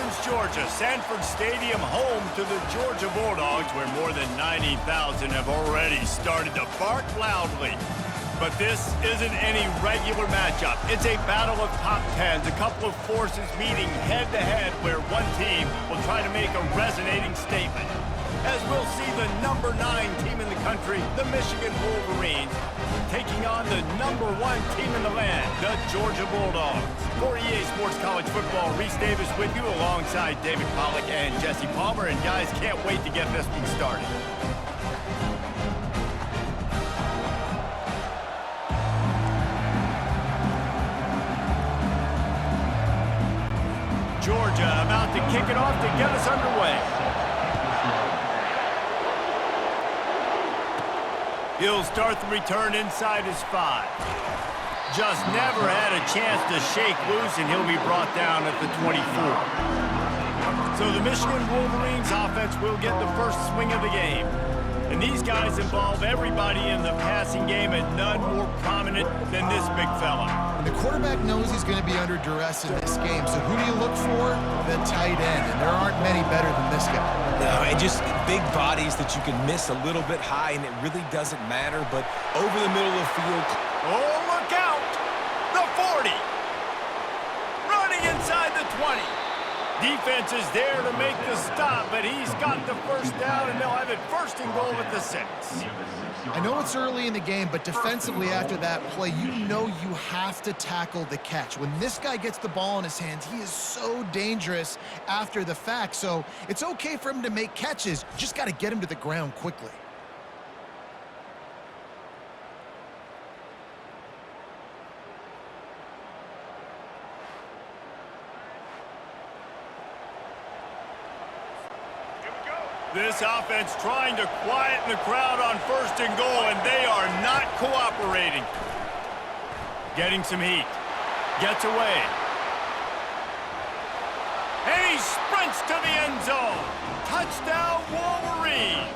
Athens, Georgia, Sanford Stadium, home to the Georgia Bulldogs, where more than 90,000 have already started to bark loudly. But this isn't any regular matchup. It's a battle of top tens, a couple of forces meeting head-to-head where one team will try to make a resonating statement. As we'll see the number 9 team in the country, the Michigan Wolverines, taking on the number 1 team in the land, the Georgia Bulldogs. For EA Sports College Football, Reese Davis with you alongside David Pollack and Jesse Palmer. And guys, can't wait to get this one started. Georgia about to kick it off to get us underway. He'll start the return inside his 5. Just never had a chance to shake loose, and he'll be brought down at the 24. So the Michigan Wolverines offense will get the first swing of the game. And these guys involve everybody in the passing game, and none more prominent than this big fella. And the quarterback knows he's going to be under duress in this game, so who do you look for? The tight end, and there aren't many better than this guy. No, and just big bodies that you can miss a little bit high, and it really doesn't matter, but over the middle of the field. Oh, look out! The 40! Running inside the 20. Defense is there to make the stop, but he's got the first down, and they'll have it first and goal at the 6. I know it's early in the game, but defensively after that play, you know you have to tackle the catch. When this guy gets the ball in his hands, he is so dangerous after the fact. So it's okay for him to make catches. You just got to get him to the ground quickly. This offense trying to quieten the crowd on first and goal, and they are not cooperating. Getting some heat. Gets away. And he sprints to the end zone. Touchdown, Wolverines.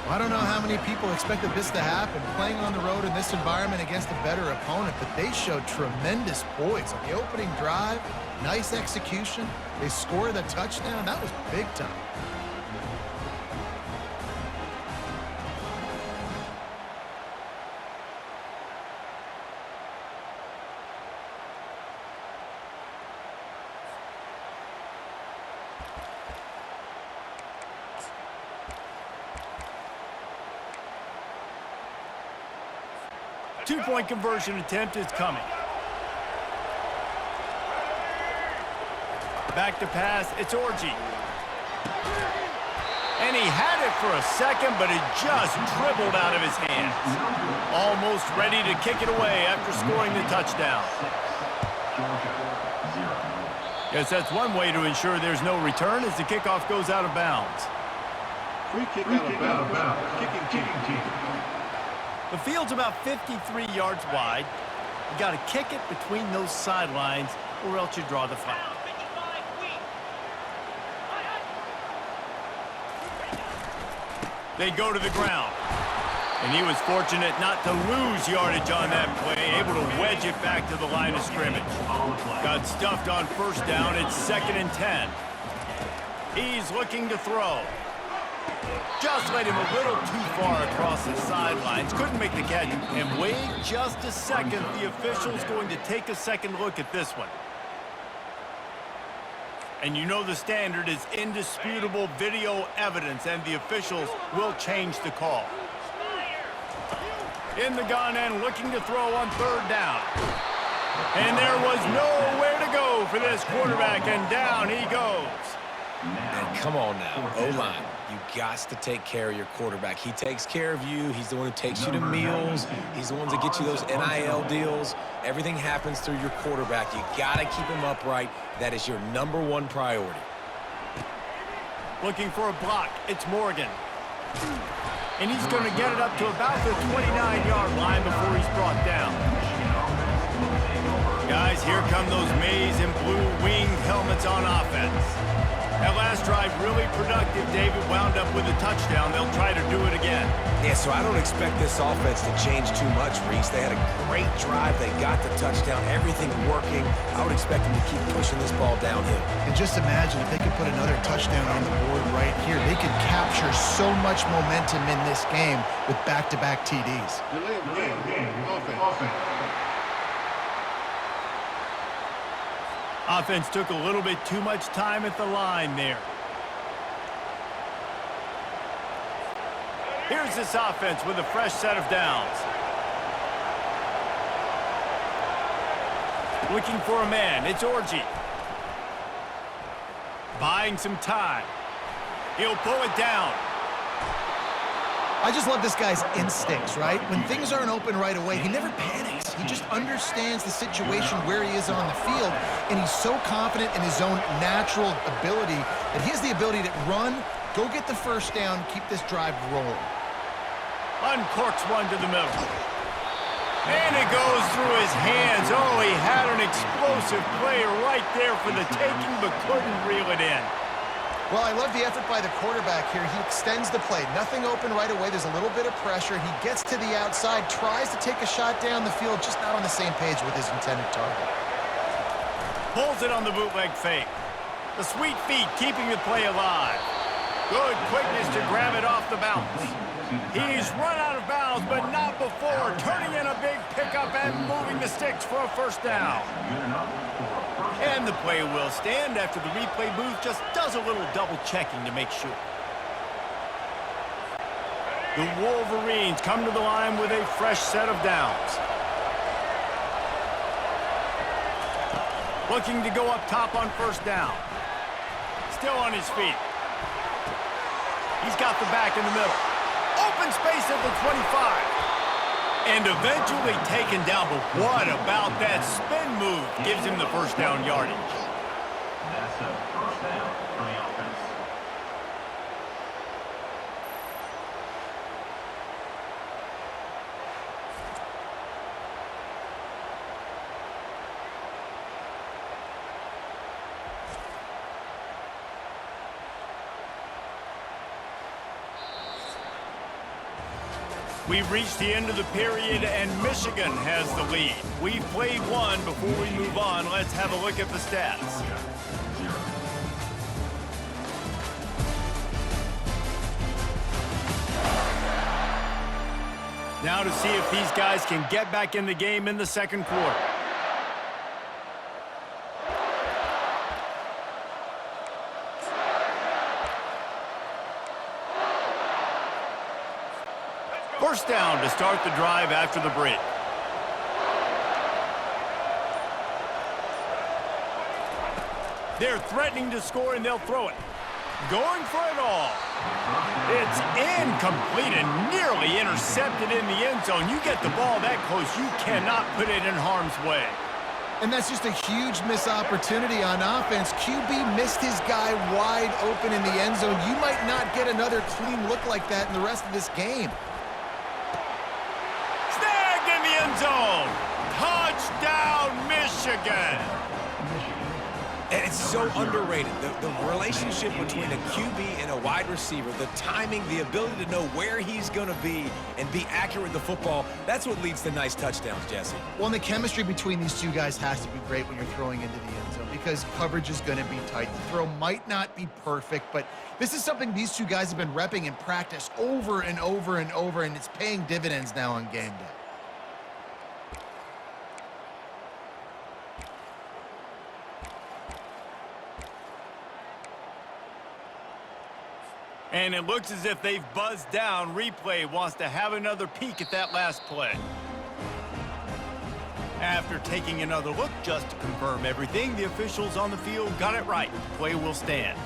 I don't know how many people expected this to happen, playing on the road in this environment against a better opponent, but they showed tremendous poise on the opening drive. Nice execution. They scored a touchdown. That was big time. Two-point conversion attempt is coming. Back to pass, it's Orji. And he had it for a second, but it just dribbled out of his hands. Almost ready to kick it away after scoring the touchdown. Guess that's one way to ensure there's no return as the kickoff goes out of bounds. Free kick out of bounds. Kicking team. The field's about 53 yards wide. You got to kick it between those sidelines, or else you draw the foul. They go to the ground. And he was fortunate not to lose yardage on that play, able to wedge it back to the line of scrimmage. Got stuffed on first down. It's 2nd and 10. He's looking to throw. Just led him a little too far across the sidelines. Couldn't make the catch. And wait just a second. The official's going to take a second look at this one. And you know the standard is indisputable video evidence, and the officials will change the call. In the gun and looking to throw on 3rd down. And there was nowhere to go for this quarterback, and down he goes. And come on now, O-line. You got to take care of your quarterback. He takes care of you. He's the one who takes you to meals. He's the one that gets you those NIL deals. Everything happens through your quarterback. You got to keep him upright. That is your #1 priority. Looking for a block. It's Morgan. And he's going to get it up to about the 29-yard line before he's brought down. Guys, here come those maize and blue winged helmets on offense. That last drive really productive. David wound up with a touchdown. They'll try to do it again. Yeah, so I don't expect this offense to change too much, Reese. They had a great drive. They got the touchdown. Everything working. I would expect them to keep pushing this ball downhill. And just imagine if they could put another touchdown on the board right here. They could capture so much momentum in this game with back-to-back TDs. Delay of game. Offense. Offense took a little bit too much time at the line there. Here's this offense with a fresh set of downs. Looking for a man. It's Orji. Buying some time. He'll pull it down. I just love this guy's instincts, right? When things aren't open right away, he never panics. He just understands the situation where he is on the field, and he's so confident in his own natural ability that he has the ability to run, go get the first down, keep this drive rolling. Uncorks one to the middle. And it goes through his hands. Oh, he had an explosive player right there for the taking, but couldn't reel it in. Well, I love the effort by the quarterback here. He extends the play. Nothing open right away. There's a little bit of pressure. He gets to the outside, tries to take a shot down the field, just not on the same page with his intended target. Pulls it on the bootleg fake. The sweet feet keeping the play alive. Good quickness to grab it off the bounce. He's run out of bounds, but not before turning in a big pickup and moving the sticks for a first down. And the play will stand after the replay booth just does a little double checking to make sure. The Wolverines come to the line with a fresh set of downs. Looking to go up top on first down. Still on his feet. He's got the back in the middle. Open space at the 25. And eventually taken down, but what about that spin move? Gives him the first down yardage. That's a first down for the offense. We've reached the end of the period, and Michigan has the lead. We've played one. Before we move on, let's have a look at the stats. Now to see if these guys can get back in the game in the second quarter. First down to start the drive after the break. They're threatening to score, and they'll throw it. Going for it all. It's incomplete and nearly intercepted in the end zone. You get the ball that close, you cannot put it in harm's way. And that's just a huge missed opportunity on offense. QB missed his guy wide open in the end zone. You might not get another clean look like that in the rest of this game. In the end zone. Touchdown, Michigan. And it's so underrated. The relationship between a QB and a wide receiver, the timing, the ability to know where he's going to be and be accurate with the football, that's what leads to nice touchdowns, Jesse. Well, and the chemistry between these two guys has to be great when you're throwing into the end zone because coverage is going to be tight. The throw might not be perfect, but this is something these two guys have been repping in practice over and over and over, and it's paying dividends now on game day. And it looks as if they've buzzed down. Replay wants to have another peek at that last play. After taking another look just to confirm everything, the officials on the field got it right. Play will stand.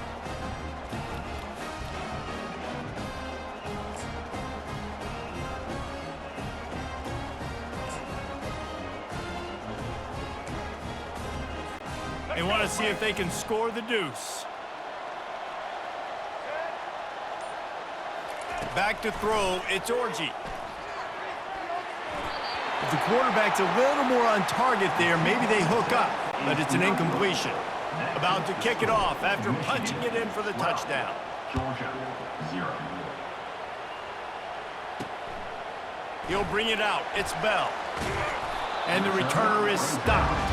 They want to see if they can score the deuce. Back to throw, it's Orji. If the quarterback's a little more on target there, maybe they hook up, but it's an incompletion. About to kick it off after punching it in for the touchdown. Georgia, 0. He'll bring it out. It's Bell. And the returner is stopped.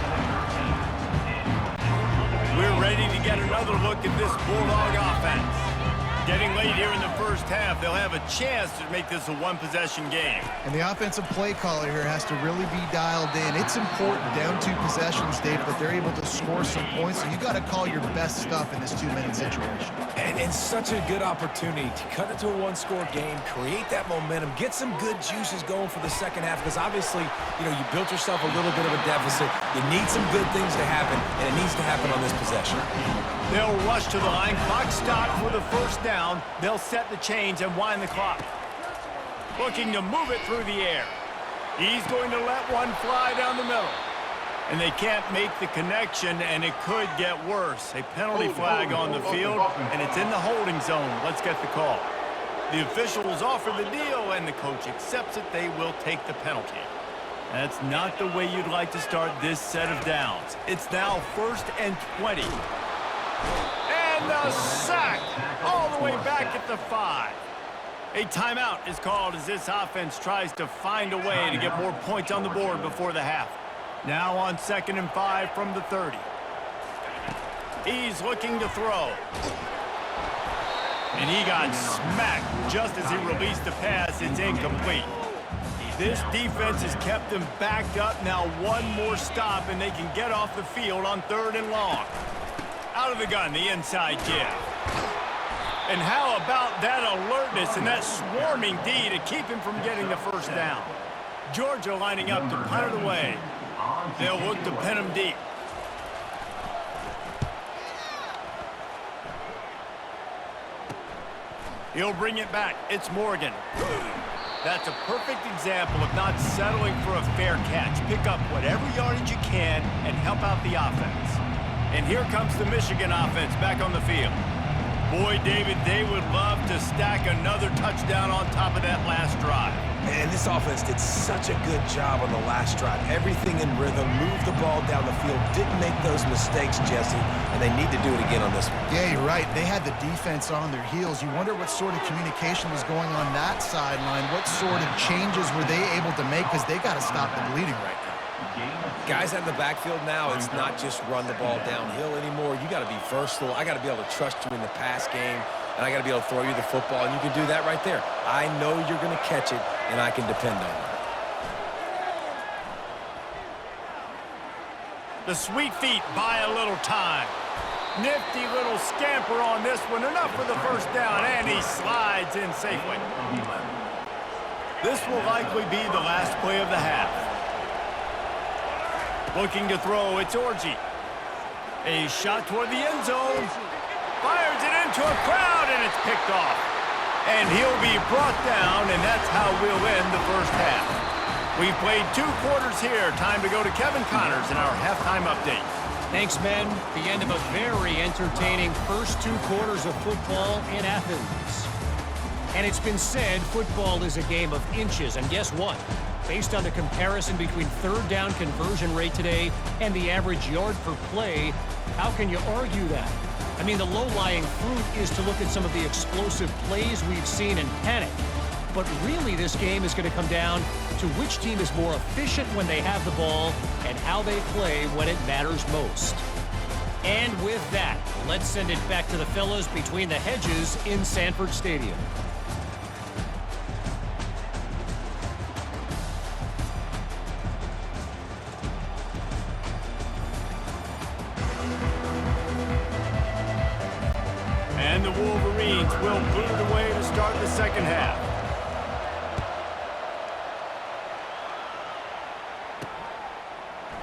We're ready to get another look at this Bulldog offense. Getting late here in the first half, they'll have a chance to make this a one-possession game. And the offensive play caller here has to really be dialed in. It's important, down 2 possessions, Dave, that they're able to score some points. So you got to call your best stuff in this 2-minute situation. And such a good opportunity to cut it to a one-score game, create that momentum, get some good juices going for the second half, because obviously, you know, you built yourself a little bit of a deficit. You need some good things to happen, and it needs to happen on this possession. They'll rush to the line. Clock stopped for the first down. They'll set the chains and wind the clock. Looking to move it through the air. He's going to let one fly down the middle. And they can't make the connection, and it could get worse. A penalty flag on the field, and it's in the holding zone. Let's get the call. The officials offer the deal, and the coach accepts it. They will take the penalty. That's not the way you'd like to start this set of downs. It's now 1st and 20. And the sack all the way back at the 5. A timeout is called as this offense tries to find a way to get more points on the board before the half. Now on 2nd and 5 from the 30. He's looking to throw. And he got smacked just as he released the pass. It's incomplete. This defense has kept them backed up. Now one more stop and they can get off the field on 3rd and long. Out of the gun, the inside give. And how about that alertness and that swarming D to keep him from getting the first down? Georgia lining up to punt it away. They'll look to pin him deep. He'll bring it back. It's Morgan. That's a perfect example of not settling for a fair catch. Pick up whatever yardage you can and help out the offense. And here comes the Michigan offense back on the field. Boy, David, they would love to stack another touchdown on top of that last drive. Man, this offense did such a good job on the last drive. Everything in rhythm, moved the ball down the field, didn't make those mistakes, Jesse, and they need to do it again on this one. Yeah, you're right. They had the defense on their heels. You wonder what sort of communication was going on that sideline. What sort of changes were they able to make, because they got to stop the bleeding right now. Guys out in the backfield now, it's not just run the ball downhill anymore. You got to be versatile. I got to be able to trust you in the pass game, and I got to be able to throw you the football, and you can do that right there. I know you're going to catch it, and I can depend on it. The sweet feet buy a little time. Nifty little scamper on this one. Enough for the first down, and he slides in safely. This will likely be the last play of the half. Looking to throw, it's Orji. A shot toward the end zone. Fires it into a crowd, and it's picked off. And he'll be brought down, and that's how we'll end the first half. We've played 2 quarters here. Time to go to Kevin Connors in our halftime update. Thanks, men. The end of a very entertaining first 2 quarters of football in Athens. And it's been said football is a game of inches, and guess what? Based on the comparison between 3rd down conversion rate today and the average yard per play, how can you argue that? I mean, the low-lying fruit is to look at some of the explosive plays we've seen and panic. But really, this game is going to come down to which team is more efficient when they have the ball and how they play when it matters most. And with that, let's send it back to the fellas between the hedges in Sanford Stadium. And the Wolverines will boot it away to start the second half.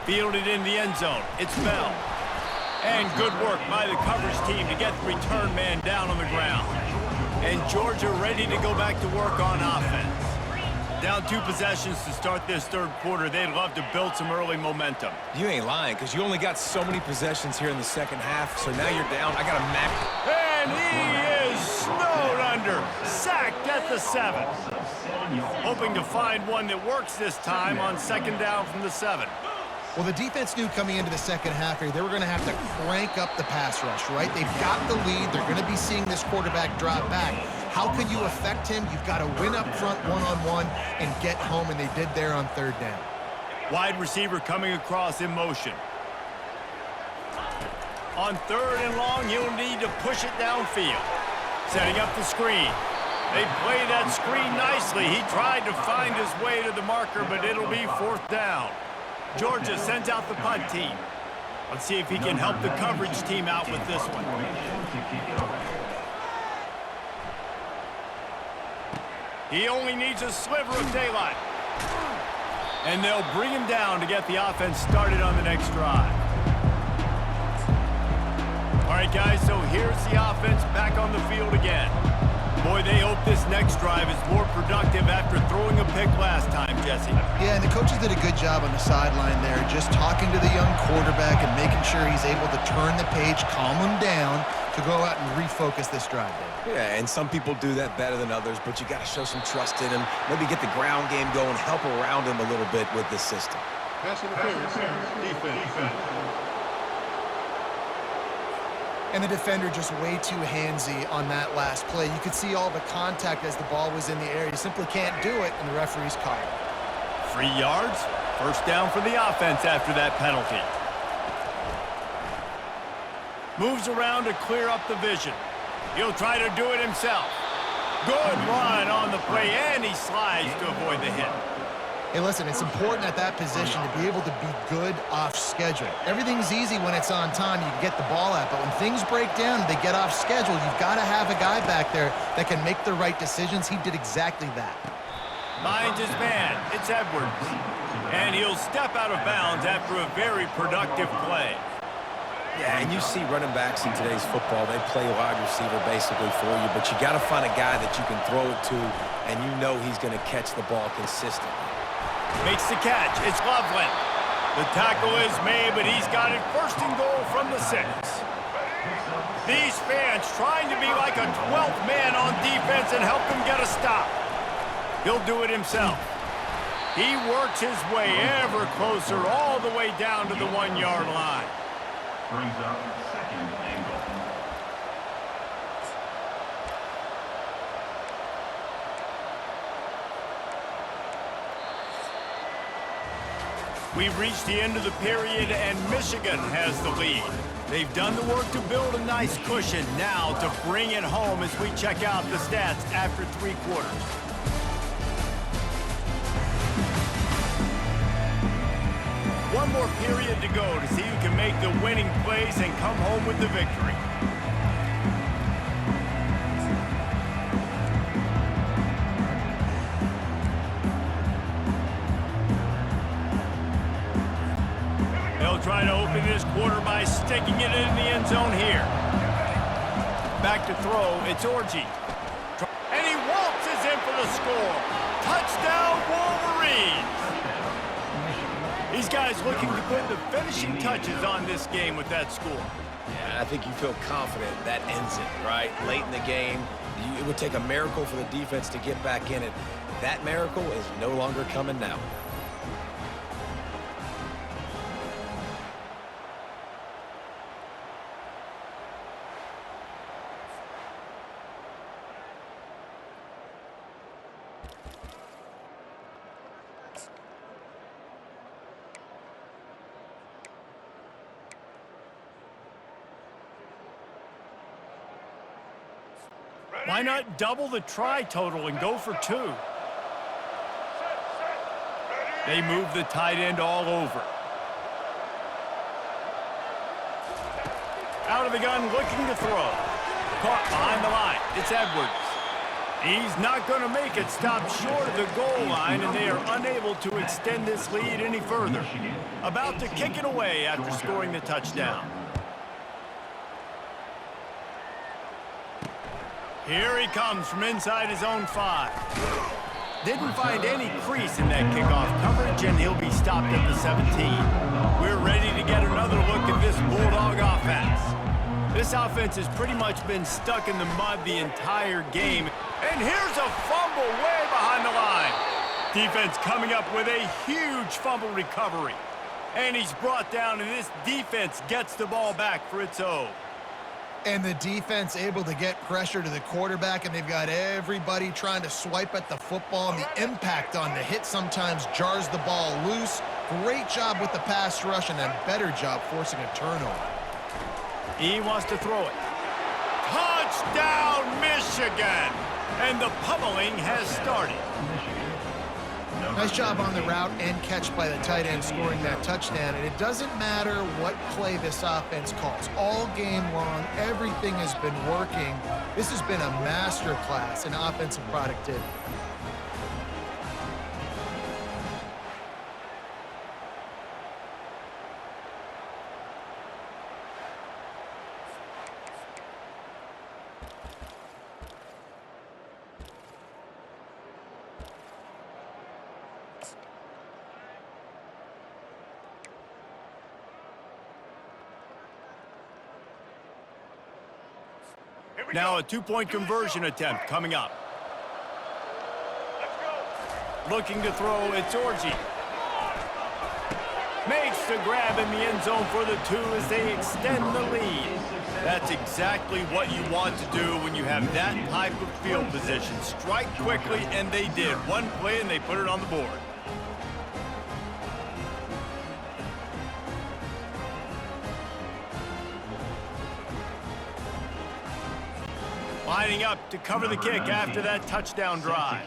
Fielded in the end zone. It's Bell. And good work by the coverage team to get the return man down on the ground. And Georgia ready to go back to work on offense. Down 2 possessions to start this third quarter. They'd love to build some early momentum. You ain't lying, because you only got so many possessions here in the second half, so now you're down. I got a max. And he is snowed under. Sacked at the 7. Hoping to find one that works this time on second down from the 7. Well, the defense knew coming into the second half here, they were going to have to crank up the pass rush, right? They've got the lead. They're going to be seeing this quarterback drop back. How can you affect him? You've got to win up front one-on-one and get home, and they did there on third down. Wide receiver coming across in motion. On third and long, he'll need to push it downfield. Setting up the screen. They play that screen nicely. He tried to find his way to the marker, but it'll be fourth down. Georgia sends out the punt team. Let's see if he can help the coverage team out with this one. He only needs a sliver of daylight. And they'll bring him down to get the offense started on the next drive. All right, guys, so here's the offense back on the field again. Boy, they hope this next drive is more productive after throwing a pick last time, Jesse. Yeah, and the coaches did a good job on the sideline there, just talking to the young quarterback and making sure he's able to turn the page, calm him down to go out and refocus this drive. Yeah, and some people do that better than others, but you got to show some trust in him. Maybe get the ground game going, help around him a little bit with this system. Pass interference. Defense. And the defender just way too handsy on that last play. You could see all the contact as the ball was in the air. You simply can't do it, and the referee's caught it. 3 yards. First down for the offense after that penalty. Moves around to clear up the vision. He'll try to do it himself. Good run on the play, and he slides to avoid the hit. Hey, listen, it's important at that position to be able to be good off schedule. Everything's easy when it's on time. You can get the ball out, but when things break down and they get off schedule, you've got to have a guy back there that can make the right decisions. He did exactly that. Finds his man. It's Edwards. And he'll step out of bounds after a very productive play. Yeah, and you see running backs in today's football, they play wide receiver basically for you, but you got to find a guy that you can throw it to, and you know he's going to catch the ball consistently. Makes the catch. It's Loveland. The tackle is made, but he's got it first and goal from the 6. These fans trying to be like a 12th man on defense and help him get a stop. He'll do it himself. He works his way ever closer all the way down to the 1-yard line. Brings up second and goal. We've reached the end of the period, and Michigan has the lead. They've done the work to build a nice cushion now to bring it home as we check out the stats after 3 quarters. One more period to go to see who can make the winning plays and come home with the victory. They'll try to open this quarter by sticking it in the end zone here. Back to throw, it's Orji. And he waltzes in for the score. Touchdown, Wolverines! These guys looking to put the finishing touches on this game with that score. Yeah, I think you feel confident that ends it, right? Late in the game, it would take a miracle for the defense to get back in it. That miracle is no longer coming now. Why not double the try total and go for 2? They move the tight end all over. Out of the gun, looking to throw. Caught behind the line. It's Edwards. He's not going to make it. Stop short of the goal line, and they are unable to extend this lead any further. About to kick it away after scoring the touchdown. Here he comes from inside his own 5. Didn't find any crease in that kickoff coverage, and he'll be stopped at the 17. We're ready to get another look at this Bulldog offense. This offense has pretty much been stuck in the mud the entire game. And here's a fumble way behind the line. Defense coming up with a huge fumble recovery. And he's brought down, and this defense gets the ball back for its own. And the defense able to get pressure to the quarterback, and they've got everybody trying to swipe at the football, and the impact on the hit sometimes jars the ball loose. Great job with the pass rush, and a better job forcing a turnover. He wants to throw it. Touchdown, Michigan! And the pummeling has started. Nice job on the route and catch by the tight end scoring that touchdown. And it doesn't matter what play this offense calls. All game long, everything has been working. This has been a masterclass in offensive productivity. Now a two-point conversion attempt coming up. Looking to throw, it's Orji. Makes the grab in the end zone for the 2 as they extend the lead. That's exactly what you want to do when you have that type of field position. Strike quickly, and they did. One play, and they put it on the board. Lining up to cover the kick after that touchdown drive.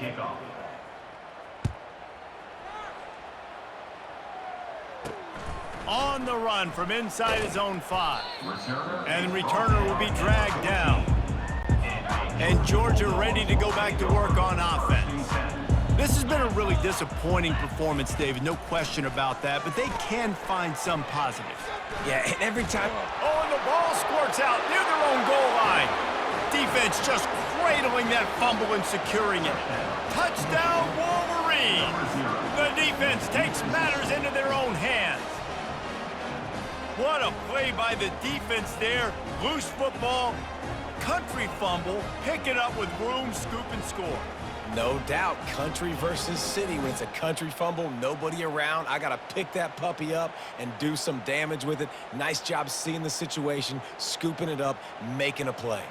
On the run from inside his own 5. And the returner will be dragged down. And Georgia ready to go back to work on offense. This has been a really disappointing performance, David, no question about that, but they can find some positives. Yeah, and every time... Oh, and the ball squirts out near their own goal line. Defense just cradling that fumble and securing it. Touchdown, Wolverines! The defense takes matters into their own hands. What a play by the defense there. Loose football, country fumble, pick it up with room, scoop, and score. No doubt, country versus city. When it's a country fumble, nobody around, I got to pick that puppy up and do some damage with it. Nice job seeing the situation, scooping it up, making a play.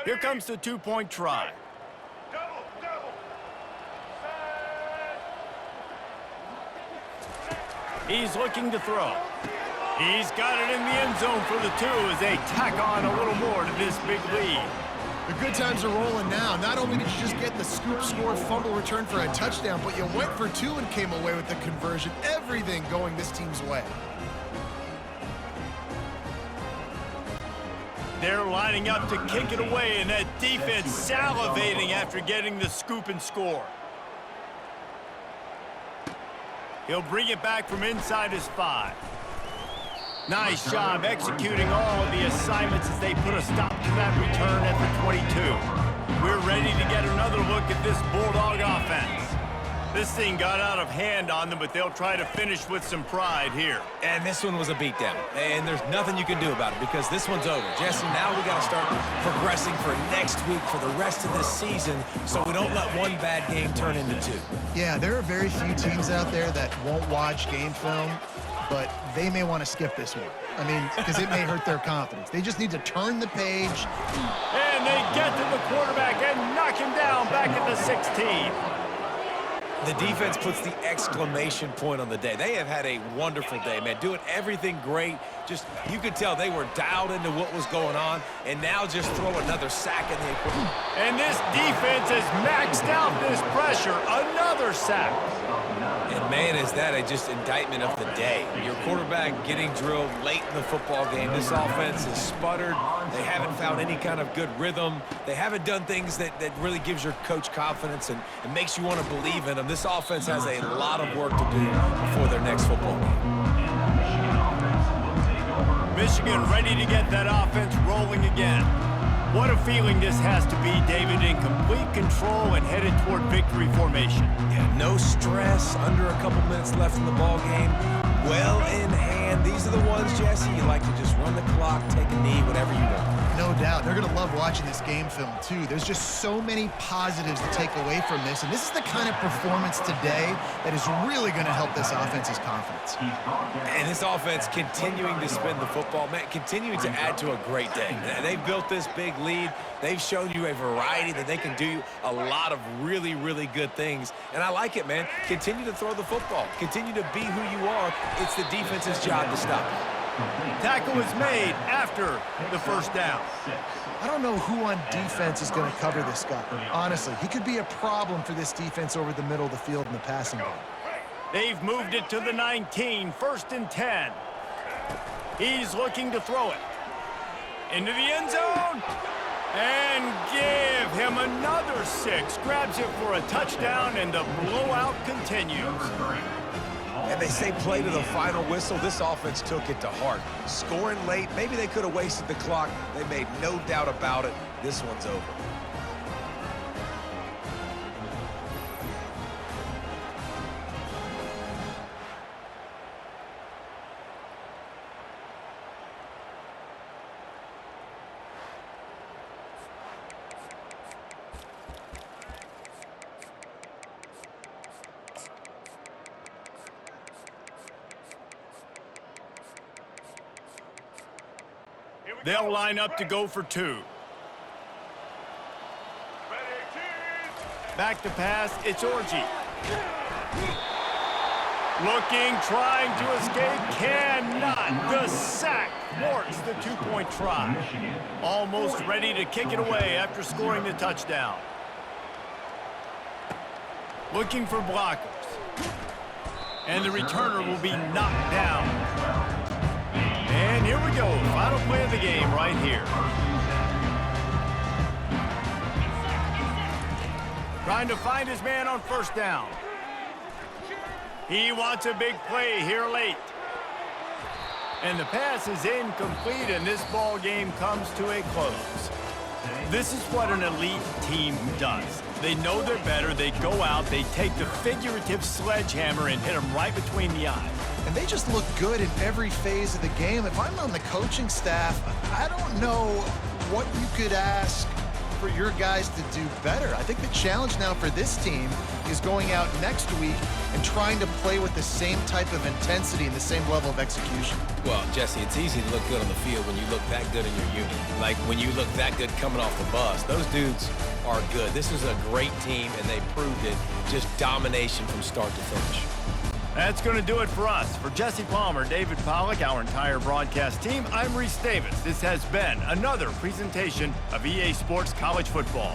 Here comes the two-point try. He's looking to throw. He's got it in the end zone for the 2 as they tack on a little more to this big lead. The good times are rolling now. Not only did you just get the scoop score fumble return for a touchdown, but you went for 2 and came away with the conversion. Everything going this team's way. They're lining up to kick it away, and that defense salivating after getting the scoop and score. He'll bring it back from inside his 5. Nice job executing all of the assignments as they put a stop to that return at the 22. We're ready to get another look at this Bulldog offense. This thing got out of hand on them, but they'll try to finish with some pride here. And this one was a beatdown. And there's nothing you can do about it because this one's over. Jesse, now we got to start progressing for next week for the rest of this season so we don't let one bad game turn into 2. Yeah, there are very few teams out there that won't watch game film, but they may want to skip this one. I mean, because it may hurt their confidence. They just need to turn the page. And they get to the quarterback and knock him down back at the 16. The defense puts the exclamation point on the day. They have had a wonderful day, man. Doing everything great. Just, you could tell they were dialed into what was going on, and now just throw another sack in the equipment. And this defense has maxed out this pressure. Another sack. And, man, is that just indictment of the day. Your quarterback getting drilled late in the football game. This offense has sputtered. They haven't found any kind of good rhythm. They haven't done things that really gives your coach confidence and makes you want to believe in them. This offense has a lot of work to do before their next football game. Michigan ready to get that offense rolling again. What a feeling this has to be, David, in complete control and headed toward victory formation. Yeah, no stress, under a couple minutes left in the ball game. Well in hand. These are the ones, Jesse, you like to just run the clock, take a knee, whatever you want. No doubt. They're going to love watching this game film, too. There's just so many positives to take away from this, and this is the kind of performance today that is really going to help this offense's confidence. And this offense continuing to spin the football, man, continuing to add to a great day. They've built this big lead. They've shown you a variety that they can do a lot of really, really good things. And I like it, man. Continue to throw the football. Continue to be who you are. It's the defense's job to stop you. Tackle is made after the first down. I don't know who on defense is going to cover this guy. Honestly, he could be a problem for this defense over the middle of the field in the passing game. They've moved it to the 19, 1st and 10. He's looking to throw it. Into the end zone. And give him another 6. Grabs it for a touchdown, and the blowout continues. And they say play to the final whistle. This offense took it to heart. Scoring late, maybe they could have wasted the clock. They made no doubt about it. This one's over. They'll line up to go for 2. Back to pass, it's Orji. Looking, trying to escape, cannot. The sack thwarts the 2-point try. Almost ready to kick it away after scoring the touchdown. Looking for blockers. And the returner will be knocked down. And here we go, final play of the game right here. Trying to find his man on 1st down. He wants a big play here late. And the pass is incomplete, and this ball game comes to a close. This is what an elite team does. They know they're better, they go out, they take the figurative sledgehammer and hit them right between the eyes. And they just look good in every phase of the game. If I'm on the coaching staff, I don't know what you could ask for your guys to do better. I think the challenge now for this team is going out next week and trying to play with the same type of intensity and the same level of execution. Well, Jesse, it's easy to look good on the field when you look that good in your unit. Like when you look that good coming off the bus. Those dudes are good. This is a great team, and they proved it. Just domination from start to finish. That's going to do it for us. For Jesse Palmer, David Pollack, our entire broadcast team, I'm Reese Davis. This has been another presentation of EA Sports College Football.